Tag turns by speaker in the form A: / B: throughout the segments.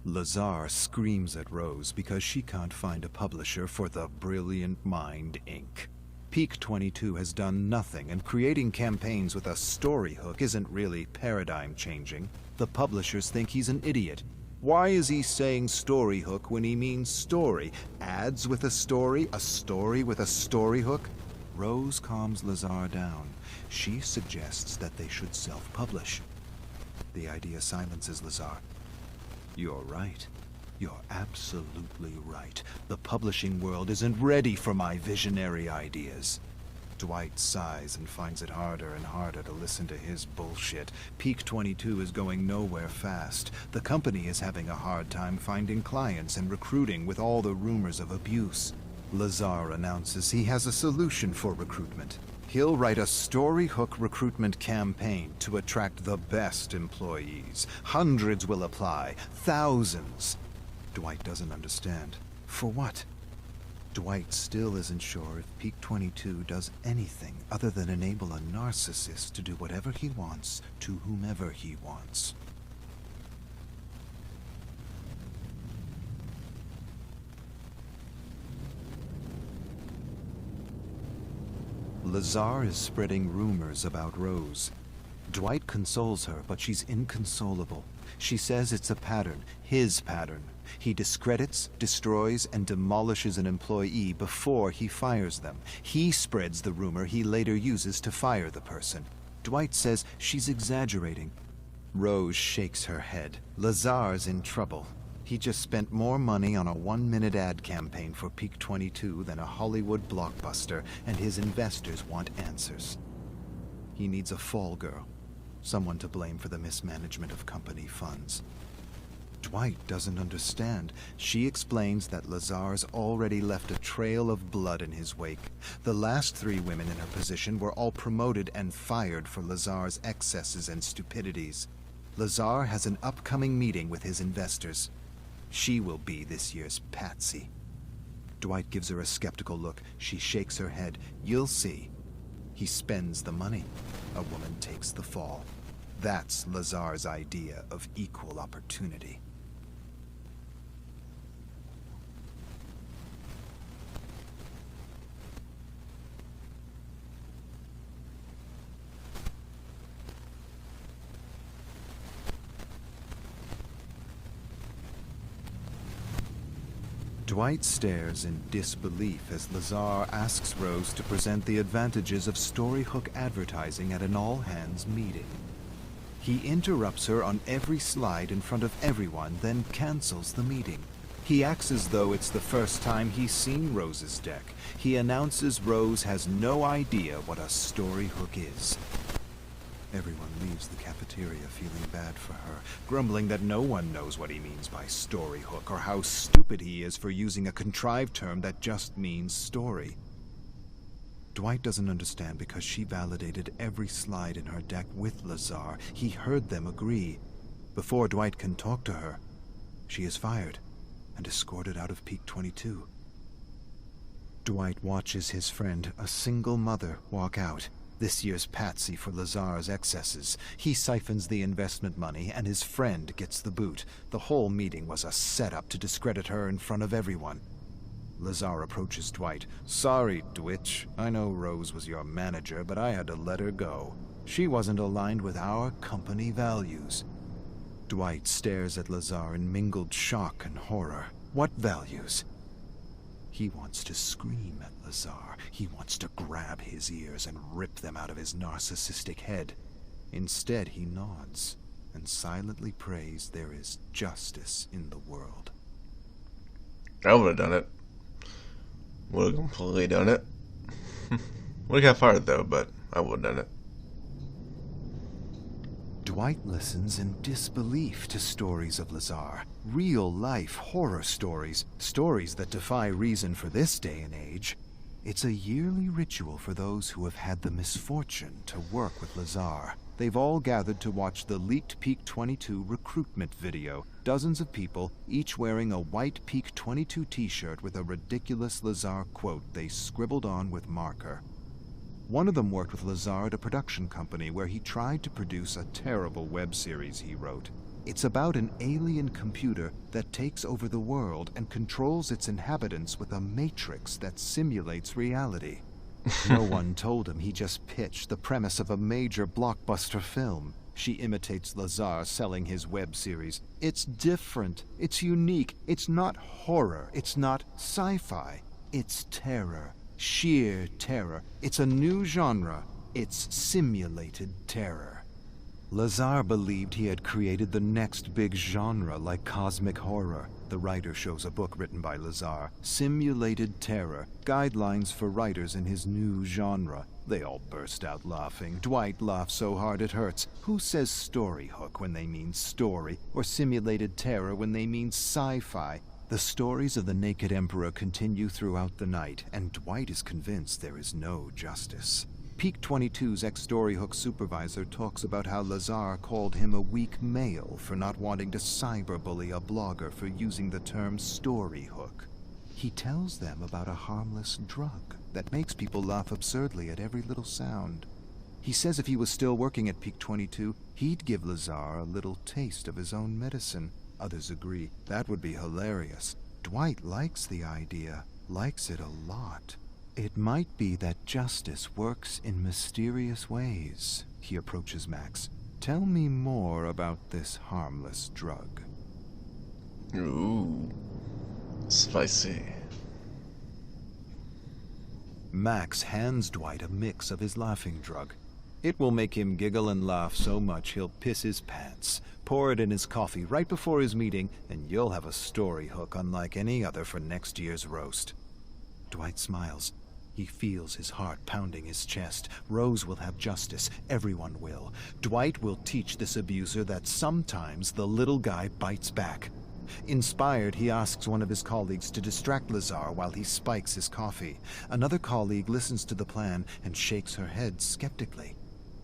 A: Lazar screams at Rose because she can't find a publisher for The Brilliant Mind, Inc. Peak 22 has done nothing, and creating campaigns with a story hook isn't really paradigm-changing. The publishers think he's an idiot. Why is he saying story hook when he means story? Ads with a story with a story hook? Rose calms Lazar down. She suggests that they should self-publish. The idea silences Lazar. You're right. You're absolutely right. The publishing world isn't ready for my visionary ideas. Dwight sighs and finds it harder and harder to listen to his bullshit. Peak 22 is going nowhere fast. The company is having a hard time finding clients and recruiting with all the rumors of abuse. Lazar announces he has a solution for recruitment. He'll write a story hook recruitment campaign to attract the best employees. Hundreds will apply. Thousands. Dwight doesn't understand. For what? Dwight still isn't sure if Peak 22 does anything other than enable a narcissist to do whatever he wants to whomever he wants. Lazar is spreading rumors about Rose. Dwight consoles her, but she's inconsolable. She says it's a pattern, his pattern. He discredits, destroys, and demolishes an employee before he fires them. He spreads the rumor he later uses to fire the person. Dwight says she's exaggerating. Rose shakes her head. Lazar's in trouble. He just spent more money on a 1-minute ad campaign for Peak 22 than a Hollywood blockbuster, and his investors want answers. He needs a fall girl, someone to blame for the mismanagement of company funds. Dwight doesn't understand. She explains that Lazar's already left a trail of blood in his wake. The last 3 women in her position were all promoted and fired for Lazar's excesses and stupidities. Lazar has an upcoming meeting with his investors. She will be this year's patsy. Dwight gives her a skeptical look. She shakes her head. You'll see. He spends the money. A woman takes the fall. That's Lazar's idea of equal opportunity. Dwight stares in disbelief as Lazar asks Rose to present the advantages of story hook advertising at an all-hands meeting. He interrupts her on every slide in front of everyone, then cancels the meeting. He acts as though it's the first time he's seen Rose's deck. He announces Rose has no idea what a story hook is. Everyone leaves the cafeteria feeling bad for her, grumbling that no one knows what he means by story hook or how stupid he is for using a contrived term that just means story. Dwight doesn't understand because she validated every slide in her deck with Lazar. He heard them agree. Before Dwight can talk to her, she is fired and escorted out of Peak 22. Dwight watches his friend, a single mother, walk out. This year's patsy for Lazar's excesses. He siphons the investment money, and his friend gets the boot. The whole meeting was a setup to discredit her in front of everyone. Lazar approaches Dwight. Sorry, Dwitch. I know Rose was your manager, but I had to let her go. She wasn't aligned with our company values. Dwight stares at Lazar in mingled shock and horror. What values? He wants to scream at Lazar. He wants to grab his ears and rip them out of his narcissistic head. Instead, he nods and silently prays there is justice in the world.
B: I would have done it. Would have completely done it. Would have got fired though, but I would have done it.
A: Dwight listens in disbelief to stories of Lazar. Real-life horror stories. Stories that defy reason for this day and age. It's a yearly ritual for those who have had the misfortune to work with Lazar. they've all gathered to watch the leaked Peak 22 recruitment video. Dozens of people, each wearing a white Peak 22 t-shirt with a ridiculous Lazar quote they scribbled on with marker. One of them worked with Lazar at a production company where he tried to produce a terrible web series he wrote. It's about an alien computer that takes over the world and controls its inhabitants with a matrix that simulates reality. No one told him he just pitched the premise of a major blockbuster film. She imitates Lazar selling his web series. It's different. It's unique. It's not horror. It's not sci-fi. It's terror. Sheer terror. It's a new genre. It's simulated terror. Lazar believed he had created the next big genre like cosmic horror. The writer shows a book written by Lazar, Simulated Terror, Guidelines for Writers in His New Genre. They all burst out laughing. Dwight laughs so hard it hurts. Who says story hook when they mean story, or simulated terror when they mean sci-fi? The stories of the Naked Emperor continue throughout the night, and Dwight is convinced there is no justice. Peak 22's ex-Storyhook supervisor talks about how Lazar called him a weak male for not wanting to cyberbully a blogger for using the term Storyhook. He tells them about a harmless drug that makes people laugh absurdly at every little sound. He says if he was still working at Peak 22, he'd give Lazar a little taste of his own medicine. Others agree. That would be hilarious. Dwight likes the idea, likes it a lot. It might be that justice works in mysterious ways. He approaches Max. Tell me more about this harmless drug.
B: Ooh. Spicy.
A: Max hands Dwight a mix of his laughing drug. It will make him giggle and laugh so much he'll piss his pants. Pour it in his coffee right before his meeting, and you'll have a story hook unlike any other for next year's roast. Dwight smiles. He feels his heart pounding his chest. Rose will have justice. Everyone will. Dwight will teach this abuser that sometimes the little guy bites back. Inspired, he asks one of his colleagues to distract Lazar while he spikes his coffee. Another colleague listens to the plan and shakes her head skeptically.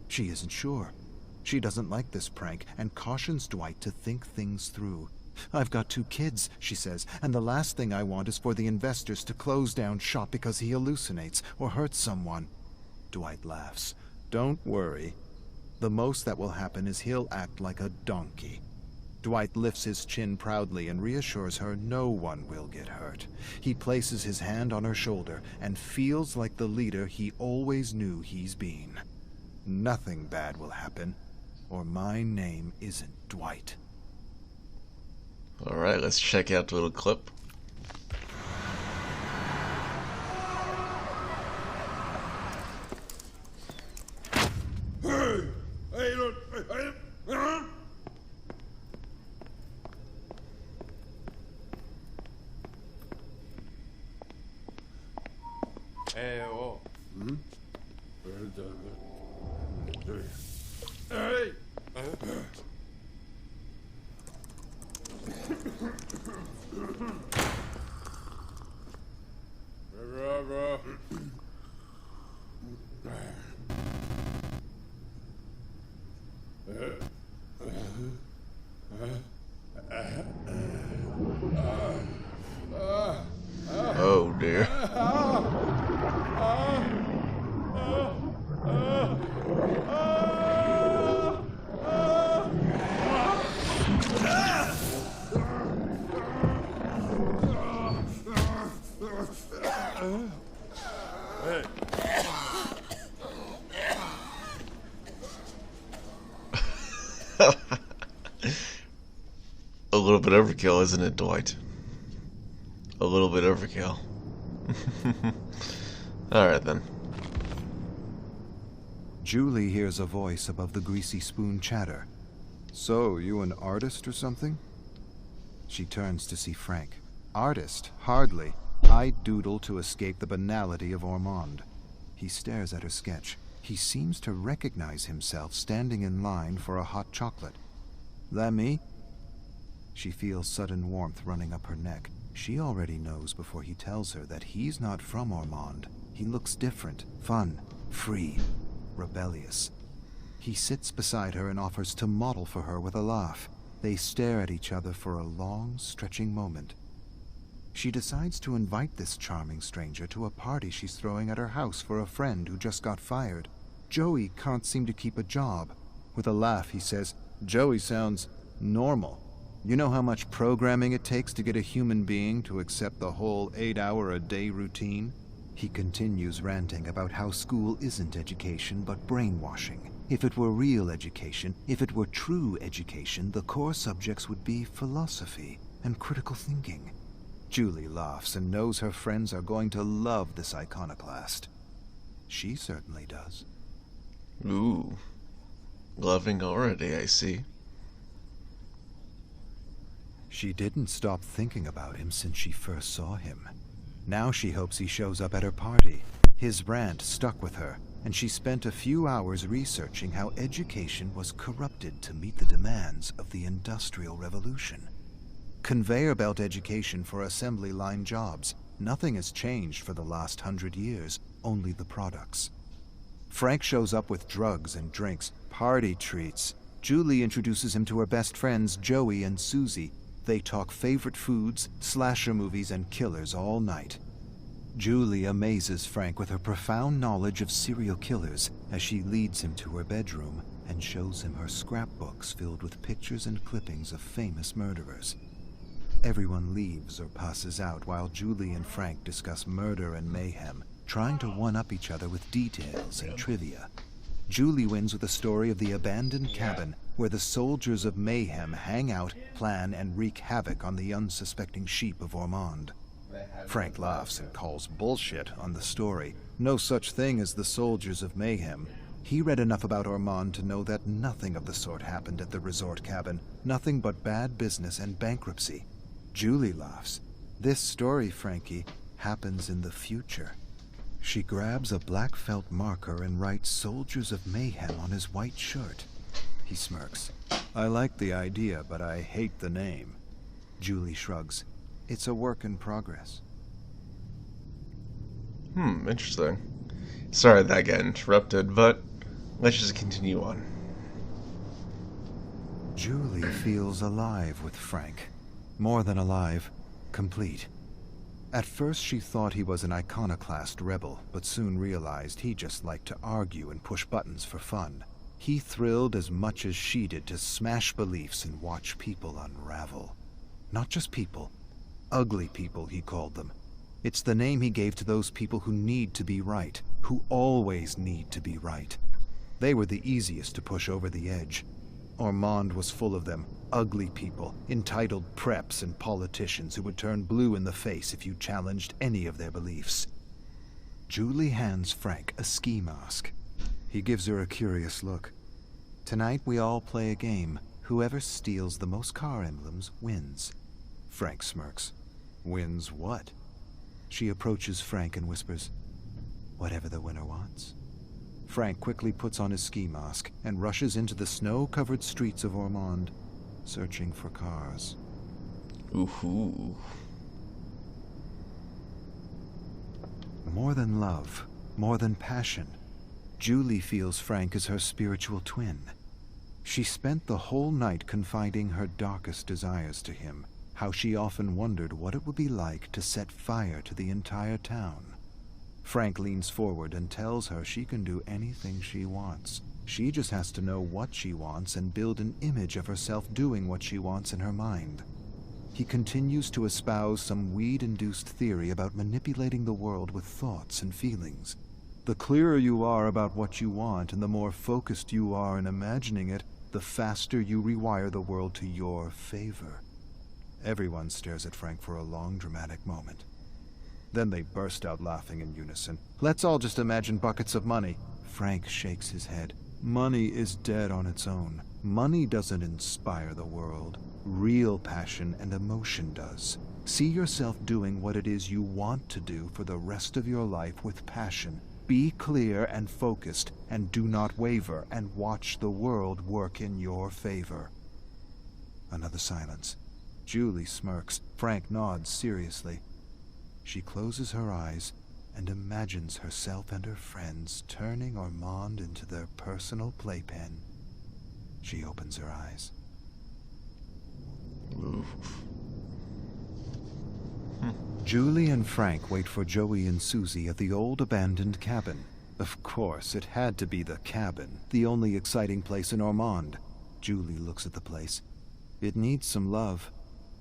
A: She isn't sure. She doesn't like this prank and cautions Dwight to think things through. I've got 2 kids, she says, and the last thing I want is for the investors to close down shop because he hallucinates or hurts someone. Dwight laughs. Don't worry. The most that will happen is he'll act like a donkey. Dwight lifts his chin proudly and reassures her no one will get hurt. He places his hand on her shoulder and feels like the leader he always knew he's been. Nothing bad will happen, or my name isn't Dwight.
B: Alright, let's check out the little clip. Oh dear. A little bit overkill, isn't it, Dwight? A little bit overkill. Alright then.
A: Julie hears a voice above the greasy spoon chatter. So, you an artist or something? She turns to see Frank. Artist? Hardly. I doodle to escape the banality of Ormond. He stares at her sketch. He seems to recognize himself standing in line for a hot chocolate. That me? She feels sudden warmth running up her neck. She already knows before he tells her that he's not from Ormond. He looks different, fun, free, rebellious. He sits beside her and offers to model for her with a laugh. They stare at each other for a long, stretching moment. She decides to invite this charming stranger to a party she's throwing at her house for a friend who just got fired. Joey can't seem to keep a job. With a laugh, he says, "Joey sounds normal. You know how much programming it takes to get a human being to accept the whole 8-hour-a-day routine?" He continues ranting about how school isn't education but brainwashing. If it were real education, if it were true education, the core subjects would be philosophy and critical thinking. Julie laughs and knows her friends are going to love this iconoclast. She certainly does.
B: Ooh. Loving already, I see.
A: She didn't stop thinking about him since she first saw him. Now she hopes he shows up at her party. His rant stuck with her, and she spent a few hours researching how education was corrupted to meet the demands of the Industrial Revolution. Conveyor belt education for assembly line jobs. Nothing has changed for the last 100 years, only the products. Frank shows up with drugs and drinks, party treats. Julie introduces him to her best friends, Joey and Susie. They talk favorite foods, slasher movies, and killers all night. Julie amazes Frank with her profound knowledge of serial killers as she leads him to her bedroom and shows him her scrapbooks filled with pictures and clippings of famous murderers. Everyone leaves or passes out while Julie and Frank discuss murder and mayhem, trying to one-up each other with details and trivia. Julie wins with a story of the abandoned cabin where the soldiers of mayhem hang out, plan, and wreak havoc on the unsuspecting sheep of Ormond. Frank laughs and calls bullshit on the story. No such thing as the soldiers of mayhem. He read enough about Ormond to know that nothing of the sort happened at the resort cabin. Nothing but bad business and bankruptcy. Julie laughs. This story, Frankie, happens in the future. She grabs a black felt marker and writes Soldiers of Mayhem on his white shirt. He smirks. "I like the idea, but I hate the name." Julie shrugs. "It's a work in progress."
B: Interesting. Sorry that got interrupted, but let's just continue on.
A: Julie feels alive with Frank. More than alive, complete. At first she thought he was an iconoclast rebel, but soon realized he just liked to argue and push buttons for fun. He thrilled as much as she did to smash beliefs and watch people unravel. Not just people. Ugly people, he called them. It's the name he gave to those people who need to be right, who always need to be right. They were the easiest to push over the edge. Ormond was full of them, ugly people, entitled preps and politicians who would turn blue in the face if you challenged any of their beliefs. Julie hands Frank a ski mask. He gives her a curious look. "Tonight we all play a game. Whoever steals the most car emblems wins." Frank smirks. "Wins what?" She approaches Frank and whispers, "Whatever the winner wants." Frank quickly puts on his ski mask and rushes into the snow-covered streets of Ormond, searching for cars.
B: Ooh.
A: More than love, more than passion, Julie feels Frank is her spiritual twin. She spent the whole night confiding her darkest desires to him, how she often wondered what it would be like to set fire to the entire town. Frank leans forward and tells her she can do anything she wants. She just has to know what she wants and build an image of herself doing what she wants in her mind. He continues to espouse some weed-induced theory about manipulating the world with thoughts and feelings. The clearer you are about what you want and the more focused you are in imagining it, the faster you rewire the world to your favor. Everyone stares at Frank for a long, dramatic moment. Then they burst out laughing in unison. "Let's all just imagine buckets of money." Frank shakes his head. "Money is dead on its own. Money doesn't inspire the world. Real passion and emotion does. See yourself doing what it is you want to do for the rest of your life with passion. Be clear and focused, and do not waver, and watch the world work in your favor." Another silence. Julie smirks. Frank nods seriously. She closes her eyes and imagines herself and her friends turning Ormond into their personal playpen. She opens her eyes.
B: Oof.
A: Julie and Frank wait for Joey and Susie at the old abandoned cabin. Of course, it had to be the cabin, the only exciting place in Ormond. Julie looks at the place. It needs some love.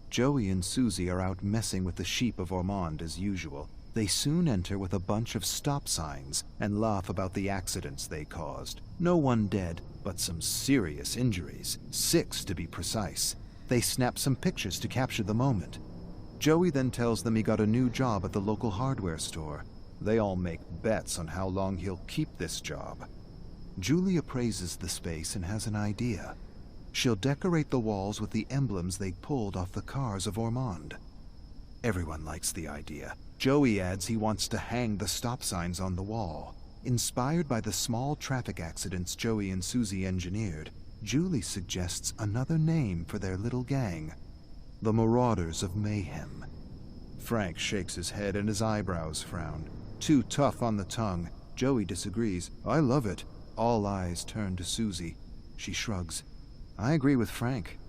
A: Joey and Susie are out messing with the sheep of Ormond as usual. They soon enter with a bunch of stop signs and laugh about the accidents they caused. No one dead, but some serious injuries, 6 to be precise. They snap some pictures to capture the moment. Joey then tells them he got a new job at the local hardware store. They all make bets on how long he'll keep this job. Julie appraises the space and has an idea. She'll decorate the walls with the emblems they pulled off the cars of Ormond. Everyone likes the idea. Joey adds he wants to hang the stop signs on the wall. Inspired by the small traffic accidents Joey and Susie engineered, Julie suggests another name for their little gang: the Marauders of Mayhem. Frank shakes his head and his eyebrows frown. Too tough on the tongue. Joey disagrees. I love it. All eyes turn to Susie. She shrugs. I agree with Frank.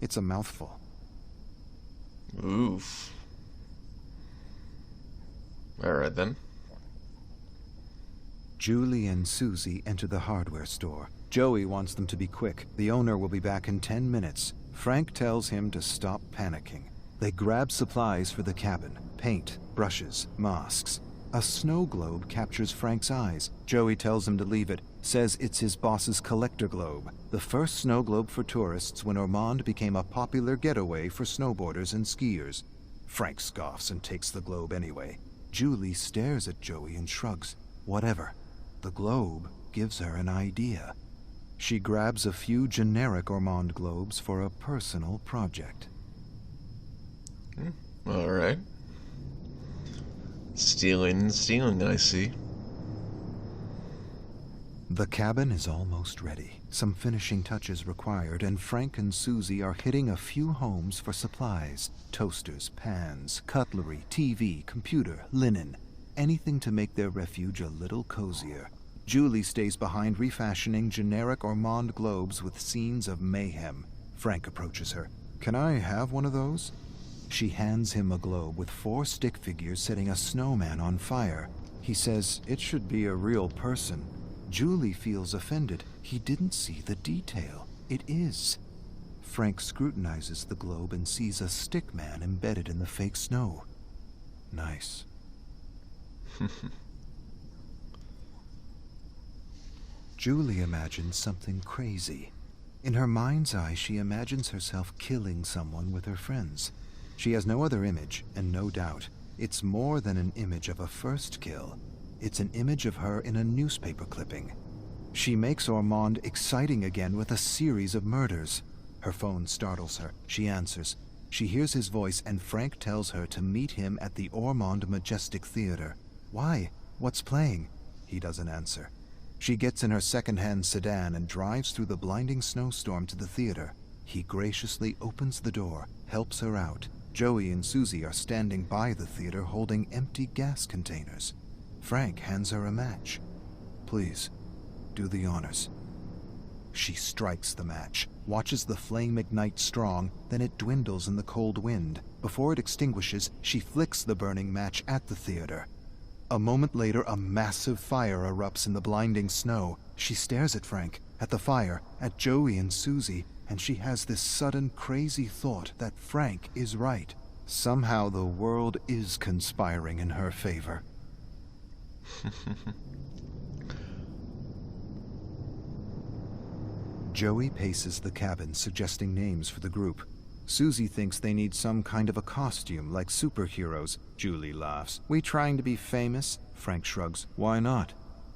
A: It's a mouthful.
B: Oof. Alright then.
A: Julie and Susie enter the hardware store. Joey wants them to be quick. The owner will be back in 10 minutes. Frank tells him to stop panicking. They grab supplies for the cabin: paint, brushes, masks. A snow globe captures Frank's eyes. Joey tells him to leave it, says it's his boss's collector globe, the first snow globe for tourists when Ormond became a popular getaway for snowboarders and skiers. Frank scoffs and takes the globe anyway. Julie stares at Joey and shrugs. Whatever. The globe gives her an idea. She grabs a few generic Ormond globes for a personal project.
B: Alright. Stealing, I see.
A: The cabin is almost ready. Some finishing touches required, and Frank and Susie are hitting a few homes for supplies: toasters, pans, cutlery, TV, computer, linen. Anything to make their refuge a little cozier. Julie stays behind refashioning generic Ormond globes with scenes of mayhem. Frank approaches her. Can I have one of those? She hands him a globe with 4 stick figures setting a snowman on fire. He says it should be a real person. Julie feels offended. He didn't see the detail. It is. Frank scrutinizes the globe and sees a stick man embedded in the fake snow. Nice. Julie imagines something crazy. In her mind's eye, she imagines herself killing someone with her friends. She has no other image, and no doubt, it's more than an image of a first kill. It's an image of her in a newspaper clipping. She makes Ormond exciting again with a series of murders. Her phone startles her. She answers. She hears his voice, and Frank tells her to meet him at the Ormond Majestic Theater. Why? What's playing? He doesn't answer. She gets in her second-hand sedan and drives through the blinding snowstorm to the theater. He graciously opens the door, helps her out. Joey and Susie are standing by the theater holding empty gas containers. Frank hands her a match. Please, do the honors. She strikes the match, watches the flame ignite strong, then it dwindles in the cold wind. Before it extinguishes, she flicks the burning match at the theater. A moment later, a massive fire erupts in the blinding snow. She stares at Frank, at the fire, at Joey and Susie, and she has this sudden crazy thought that Frank is right. Somehow the world is conspiring in her favor. Joey paces the cabin, suggesting names for the group. Susie thinks they need some kind of a costume, like superheroes. Julie laughs. We trying to be famous? Frank shrugs. Why not?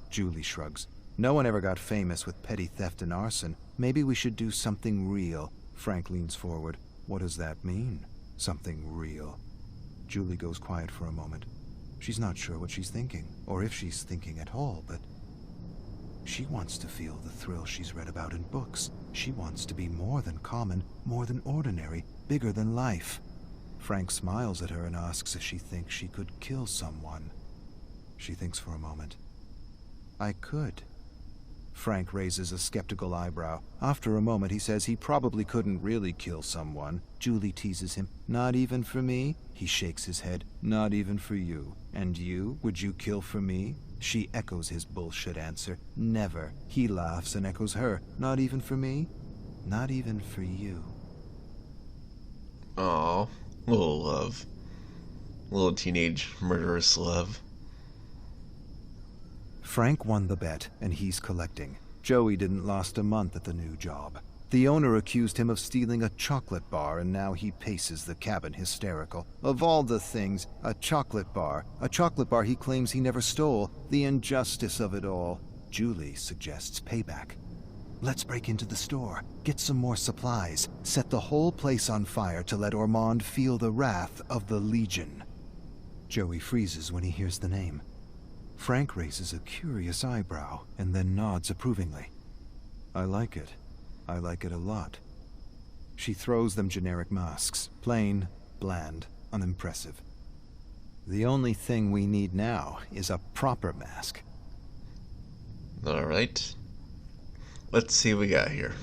A: Julie shrugs. No one ever got famous with petty theft and arson. Maybe we should do something real. Frank leans forward. What does that mean? Something real. Julie goes quiet for a moment. She's not sure what she's thinking, or if she's thinking at all, but she wants to feel the thrill she's read about in books. She wants to be more than common, more than ordinary, bigger than life. Frank smiles at her and asks if she thinks she could kill someone. She thinks for a moment. I could. Frank raises a skeptical eyebrow. After a moment, he says he probably couldn't really kill someone. Julie teases him. Not even for me? He shakes his head. Not even for you. And you? Would you kill for me? She echoes his bullshit answer. Never. He laughs and echoes her. Not even for me? Not even for you.
B: Aw, little love. Little teenage murderous love.
A: Frank won the bet, and he's collecting. Joey didn't last a month at the new job. The owner accused him of stealing a chocolate bar, and now he paces the cabin hysterical. Of all the things, a chocolate bar he claims he never stole. The injustice of it all. Julie suggests payback. Let's break into the store, get some more supplies, set the whole place on fire to let Ormond feel the wrath of the Legion. Joey freezes when he hears the name. Frank raises a curious eyebrow and then nods approvingly. I like it. I like it a lot. She throws them generic masks. Plain, bland, unimpressive. The only thing we need now is a proper mask.
B: Alright. Let's see what we got here.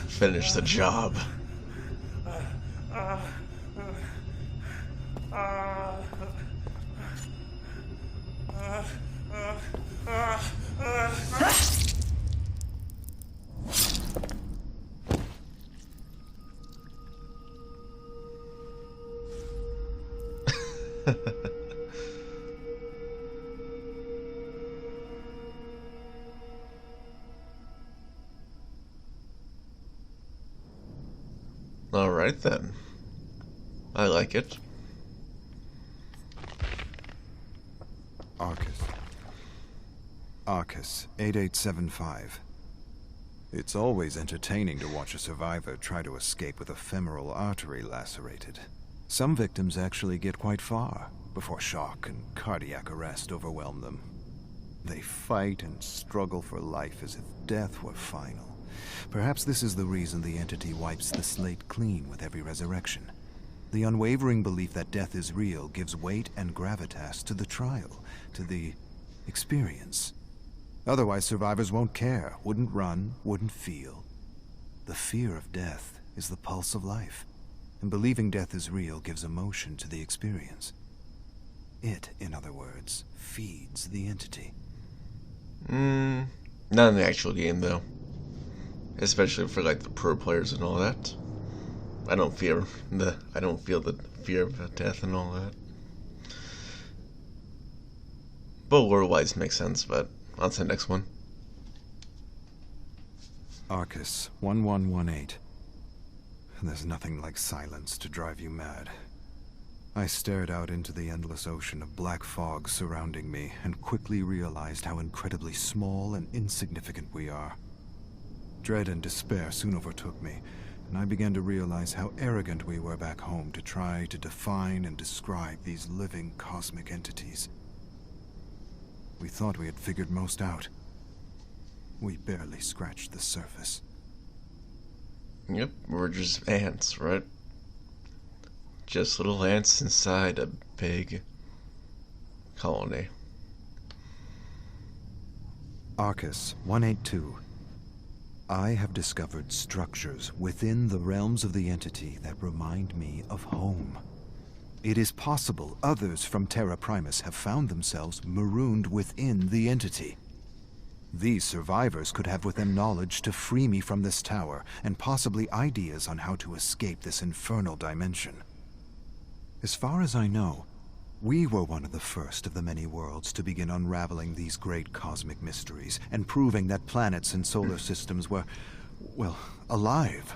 B: Finish the job. Alright then. I like it.
A: Arcus, 8875. It's always entertaining to watch a survivor try to escape with a femoral artery lacerated. Some victims actually get quite far before shock and cardiac arrest overwhelm them. They fight and struggle for life as if death were final. Perhaps this is the reason the entity wipes the slate clean with every resurrection. The unwavering belief that death is real gives weight and gravitas to the trial, to the experience. Otherwise, survivors won't care, wouldn't run, wouldn't feel. The fear of death is the pulse of life, and believing death is real gives emotion to the experience. It, in other words, feeds the entity.
B: Not in the actual game, though. Especially for like the pro players and all that. I don't feel the fear of death and all that. But lore-wise makes sense, but on to the next one.
A: Arcus, 1118. There's nothing like silence to drive you mad. I stared out into the endless ocean of black fog surrounding me and quickly realized how incredibly small and insignificant we are. Dread and despair soon overtook me, and I began to realize how arrogant we were back home to try to define and describe these living cosmic entities. We thought we had figured most out. We barely scratched the surface.
B: Yep, we're just ants, right? Just little ants inside a big colony.
A: Arcus, 182. I have discovered structures within the realms of the entity that remind me of home. It is possible others from Terra Primus have found themselves marooned within the entity. These survivors could have with them knowledge to free me from this tower, and possibly ideas on how to escape this infernal dimension. As far as I know, we were one of the first of the many worlds to begin unraveling these great cosmic mysteries and proving that planets and solar systems were, well, alive.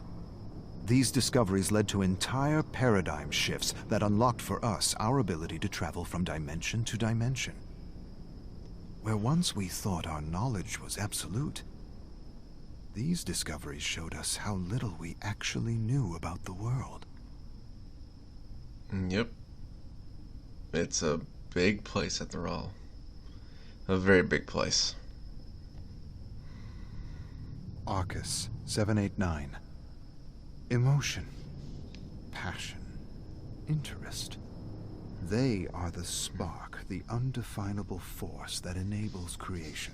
A: These discoveries led to entire paradigm shifts that unlocked for us our ability to travel from dimension to dimension. Where once we thought our knowledge was absolute, these discoveries showed us how little we actually knew about the world.
B: Yep. It's a big place after all. A very big place.
A: Arcus 789. Emotion, passion, interest. They are the spark, the undefinable force that enables creation.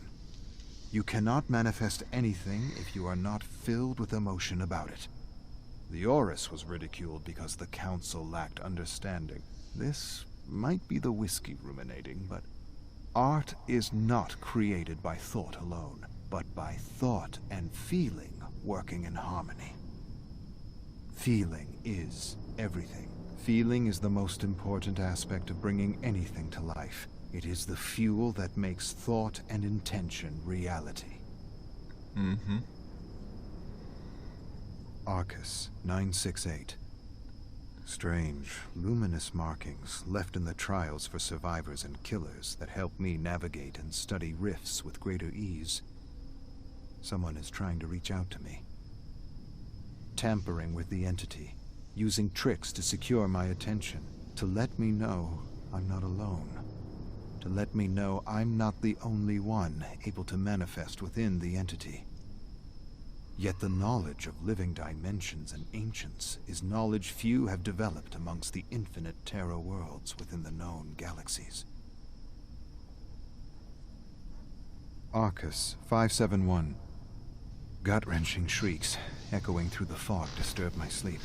A: You cannot manifest anything if you are not filled with emotion about it. The Orus was ridiculed because the Council lacked understanding. This might be the whiskey ruminating, but art is not created by thought alone, but by thought and feeling working in harmony. Feeling is everything. Feeling is the most important aspect of bringing anything to life. It is the fuel that makes thought and intention reality.
B: Mm-hmm.
A: Arcus 968. Strange, luminous markings left in the trials for survivors and killers that help me navigate and study rifts with greater ease. Someone is trying to reach out to me. Tampering with the entity, using tricks to secure my attention, to let me know I'm not alone, to let me know I'm not the only one able to manifest within the entity. Yet the knowledge of living dimensions and ancients is knowledge few have developed amongst the infinite Terra worlds within the known galaxies. Arcus 571. Gut-wrenching shrieks echoing through the fog disturbed my sleep.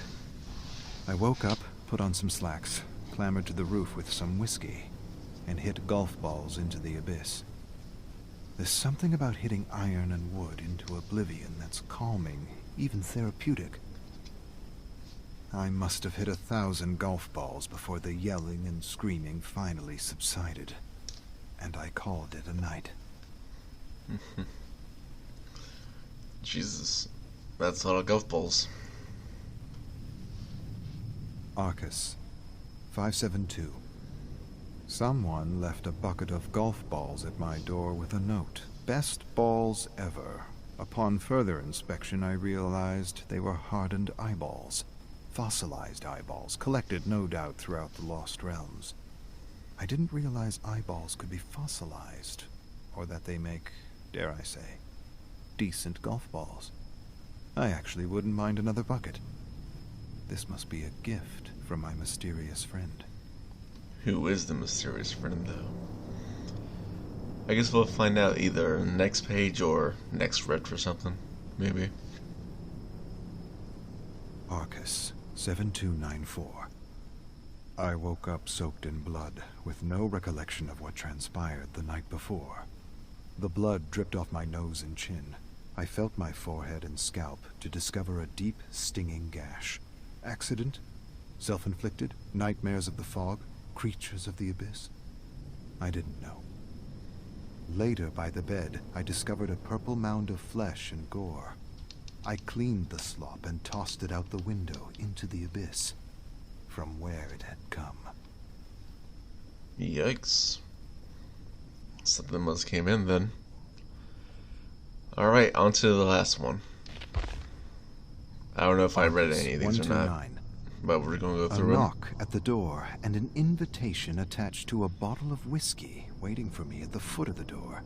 A: I woke up, put on some slacks, clambered to the roof with some whiskey, and hit golf balls into the abyss. There's something about hitting iron and wood into oblivion that's calming, even therapeutic. I must have hit 1,000 golf balls before the yelling and screaming finally subsided, and I called it a night.
B: Jesus, that's a lot of golf balls.
A: Arcus 572. Someone left a bucket of golf balls at my door with a note. Best balls ever. Upon further inspection, I realized they were hardened eyeballs. Fossilized eyeballs, collected no doubt throughout the Lost Realms. I didn't realize eyeballs could be fossilized, or that they make, dare I say, decent golf balls. I actually wouldn't mind another bucket. This must be a gift from my mysterious friend.
B: Who is the mysterious friend, though? I guess we'll find out either next page or next rift or something, maybe.
A: Arcus 7294. I woke up soaked in blood, with no recollection of what transpired the night before. The blood dripped off my nose and chin. I felt my forehead and scalp to discover a deep, stinging gash. Accident? Self-inflicted? Nightmares of the fog? Creatures of the abyss? I didn't know. Later, by the bed, I discovered a purple mound of flesh and gore. I cleaned the slop and tossed it out the window into the abyss, from where it had come.
B: Yikes. Something must came in then. Alright, on to the last one. I don't know if I read any of these or not, but we're going to go through
A: a knock at the door and an invitation attached to a bottle of whiskey waiting for me at the foot of the door.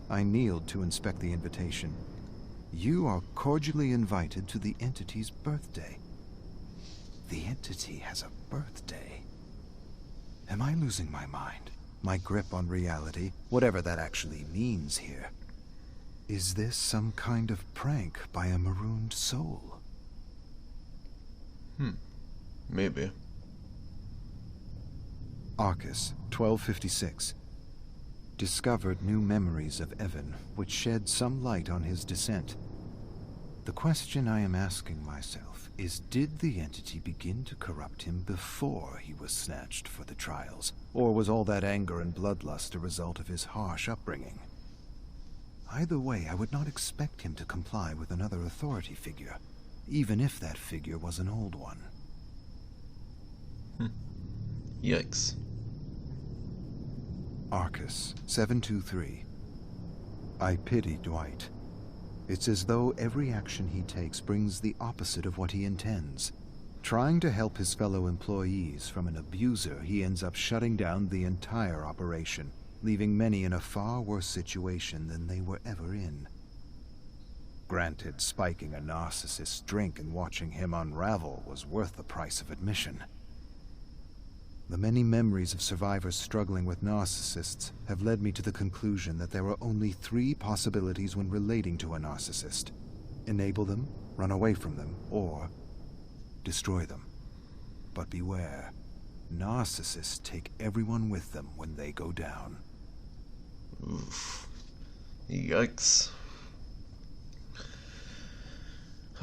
A: I kneeled to inspect the invitation. You are cordially invited to the entity's birthday. The entity has a birthday. Am I losing my mind? My grip on reality, whatever that actually means here. Is this some kind of prank by a marooned soul?
B: Maybe.
A: Arcus 1256. Discovered new memories of Evan, which shed some light on his descent. The question I am asking myself is, did the entity begin to corrupt him before he was snatched for the trials? Or was all that anger and bloodlust a result of his harsh upbringing? Either way, I would not expect him to comply with another authority figure. even if that figure was an old one.
B: Yikes.
A: Arcus 723. I pity Dwight. It's as though every action he takes brings the opposite of what he intends. Trying to help his fellow employees from an abuser, he ends up shutting down the entire operation, leaving many in a far worse situation than they were ever in. Granted, spiking a narcissist's drink and watching him unravel was worth the price of admission. The many memories of survivors struggling with narcissists have led me to the conclusion that there are only 3 possibilities when relating to a narcissist: enable them, run away from them, or destroy them. But beware, narcissists take everyone with them when they go down.
B: Oof. Yikes.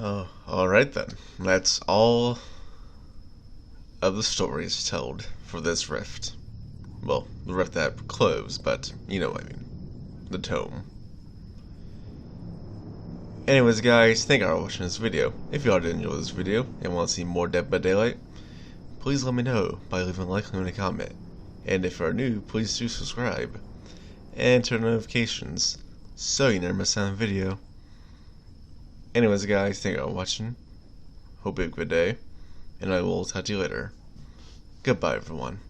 B: Oh, alright then. That's all of the stories told for this rift. Well, the rift that closed, but you know what I mean. The tome. Anyways guys, thank you for watching this video. If you all did enjoy this video and want to see more Dead by Daylight, please let me know by leaving a like and a comment. And if you are new, please do subscribe and turn on notifications so you never miss out on a video. Anyways guys, thank you for watching. Hope you have a good day, and I will talk to you later. Goodbye everyone.